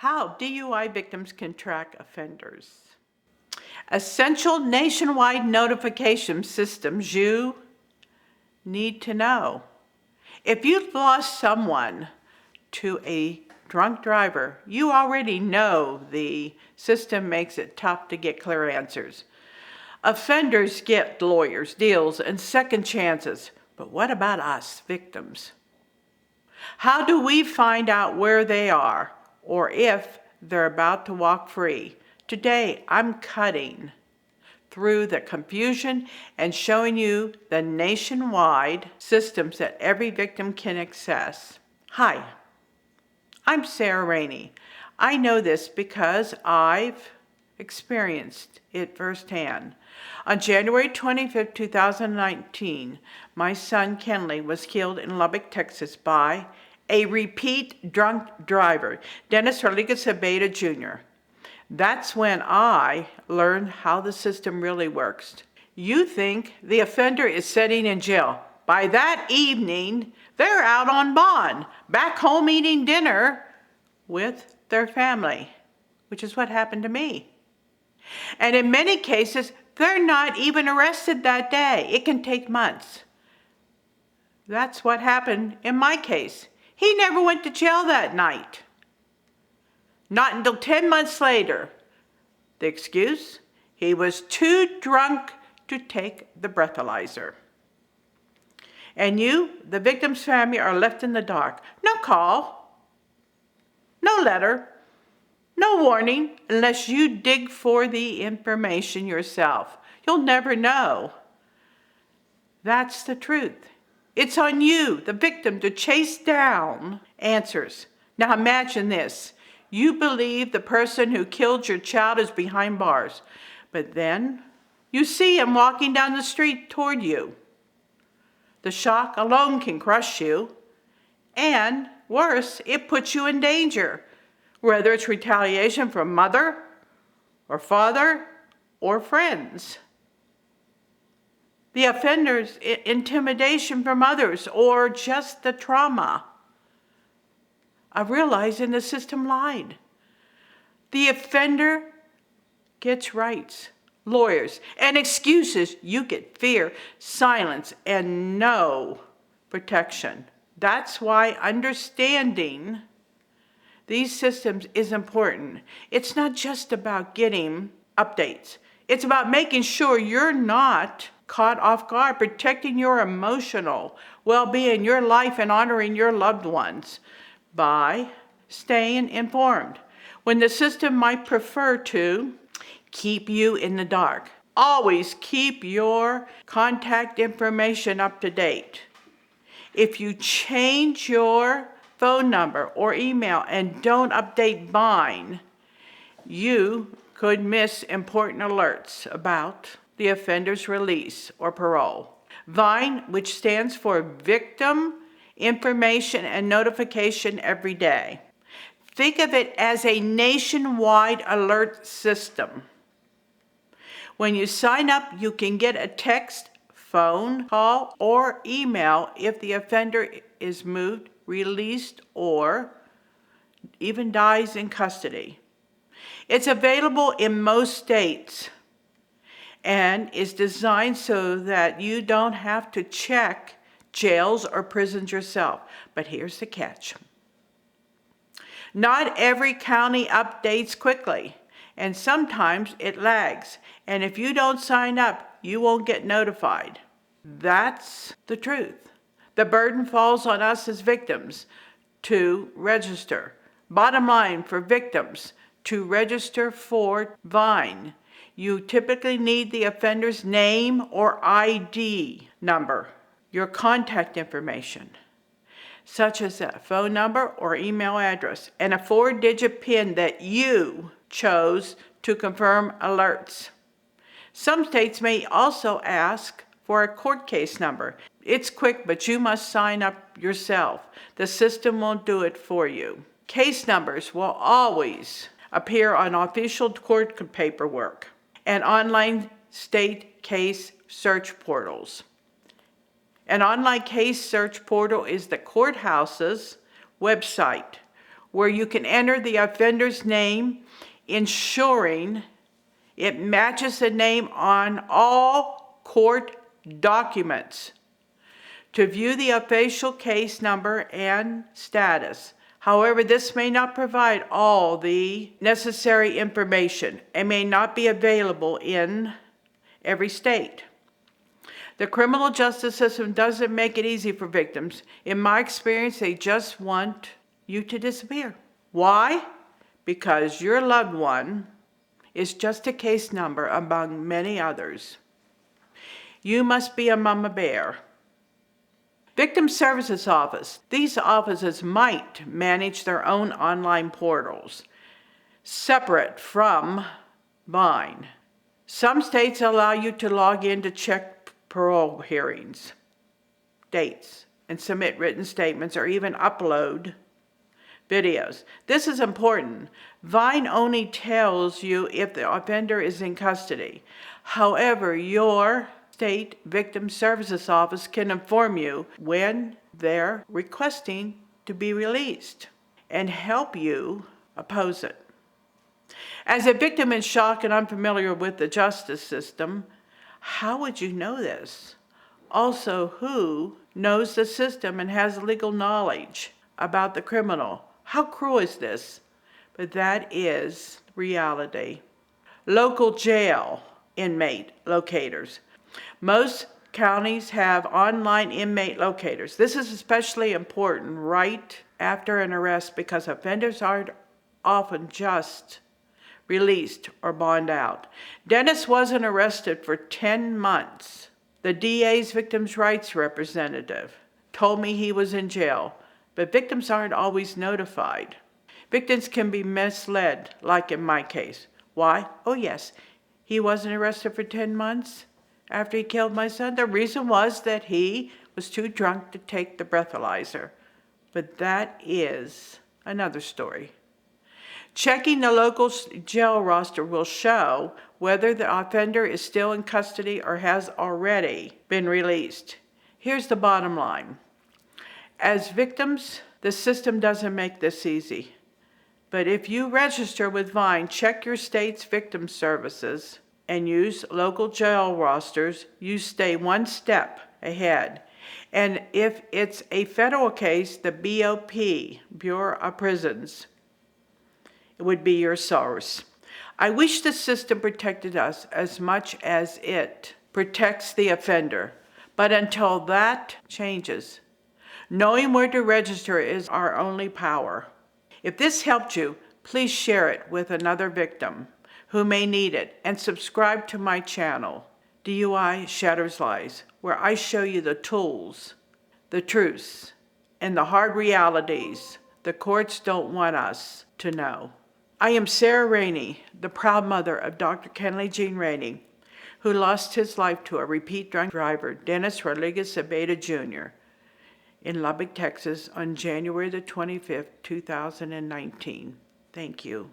How DUI victims can track offenders. Essential nationwide notification systems you need to know. If you've lost someone to a drunk driver, you already know the system makes it tough to get clear answers. Offenders get lawyers, deals, and second chances. But what about us, victims? How do we find out where they are or if they're about to walk free? Today, I'm cutting through the confusion and showing you the nationwide systems that every victim can access. Hi, I'm Sarah Raney. I know this because I've experienced it firsthand. On January 25, 2019, my son Kenley was killed in Lubbock, Texas by a repeat drunk driver, Dennis Rodriguez Abeta Jr. That's when I learned how the system really works. You think the offender is sitting in jail. By that evening, they're out on bond, back home eating dinner with their family, which is what happened to me. And in many cases, they're not even arrested that day. It can take months. That's what happened in my case. He never went to jail that night. Not until 10 months later. The excuse? He was too drunk to take the breathalyzer. And you, the victim's family, are left in the dark. No call, no letter, no warning, unless you dig for the information yourself. You'll never know. That's the truth. It's on you, the victim, to chase down answers. Now imagine this. You believe the person who killed your child is behind bars, but then you see him walking down the street toward you. The shock alone can crush you, and worse, it puts you in danger, whether it's retaliation from mother or father or friends. The offender's intimidation from others, or just the trauma of realizing the system lied. The offender gets rights, lawyers, and excuses. You get fear, silence, and no protection. That's why understanding these systems is important. It's not just about getting updates. It's about making sure you're not caught off guard, protecting your emotional well-being, your life, and honoring your loved ones by staying informed. When the system might prefer to keep you in the dark, always keep your contact information up to date. If you change your phone number or email and don't update VINE, you could miss important alerts about the offender's release or parole. VINE, which stands for Victim Information and Notification Every Day. Think of it as a nationwide alert system. When you sign up, you can get a text, phone call, or email if the offender is moved, released, or even dies in custody. It's available in most states and is designed so that you don't have to check jails or prisons yourself. But here's the catch. Not every county updates quickly, and sometimes it lags. And if you don't sign up, you won't get notified. That's the truth. The burden falls on us as victims to register. Bottom line, for victims to register for VINE, you typically need the offender's name or ID number, your contact information, such as a phone number or email address, and a 4-digit PIN that you chose to confirm alerts. Some states may also ask for a court case number. It's quick, but you must sign up yourself. The system won't do it for you. Case numbers will always appear on official court paperwork and online state case search portals. An online case search portal is the courthouse's website where you can enter the offender's name, ensuring it matches the name on all court documents. To view the official case number and status. However, this may not provide all the necessary information and may not be available in every state. The criminal justice system doesn't make it easy for victims. In my experience, they just want you to disappear. Why? Because your loved one is just a case number among many others. You must be a mama bear. Victim Services Office. These offices might manage their own online portals, separate from VINE. Some states allow you to log in to check parole hearings, dates, and submit written statements or even upload videos. This is important. VINE only tells you if the offender is in custody. However, your state victim services office can inform you when they're requesting to be released and help you oppose it. As a victim in shock and unfamiliar with the justice system, how would you know this? Also, who knows the system and has legal knowledge about the criminal? How cruel is this? But that is reality. Local jail inmate locators. Most counties have online inmate locators. This is especially important right after an arrest because offenders aren't often just released or bond out. Dennis wasn't arrested for 10 months. The DA's victims' rights representative told me he was in jail, but victims aren't always notified. Victims can be misled, like in my case. Why? Oh yes, he wasn't arrested for 10 months after he killed my son. The reason was that he was too drunk to take the breathalyzer. But that is another story. Checking the local jail roster will show whether the offender is still in custody or has already been released. Here's the bottom line. As victims, the system doesn't make this easy. But if you register with VINE, check your state's victim services, and use local jail rosters, you stay one step ahead. And if it's a federal case, the BOP, Bureau of Prisons, would be your source. I wish the system protected us as much as it protects the offender. But until that changes, knowing where to register is our only power. If this helped you, please share it with another victim who may need it, and subscribe to my channel, DUI Shatters Lies, where I show you the tools, the truths, and the hard realities the courts don't want us to know. I am Sarah Raney, the proud mother of Dr. Kenley Raney, who lost his life to a repeat drunk driver, Dennis Rodriguez Abeta Jr., in Lubbock, Texas, on January the 25th, 2019. Thank you.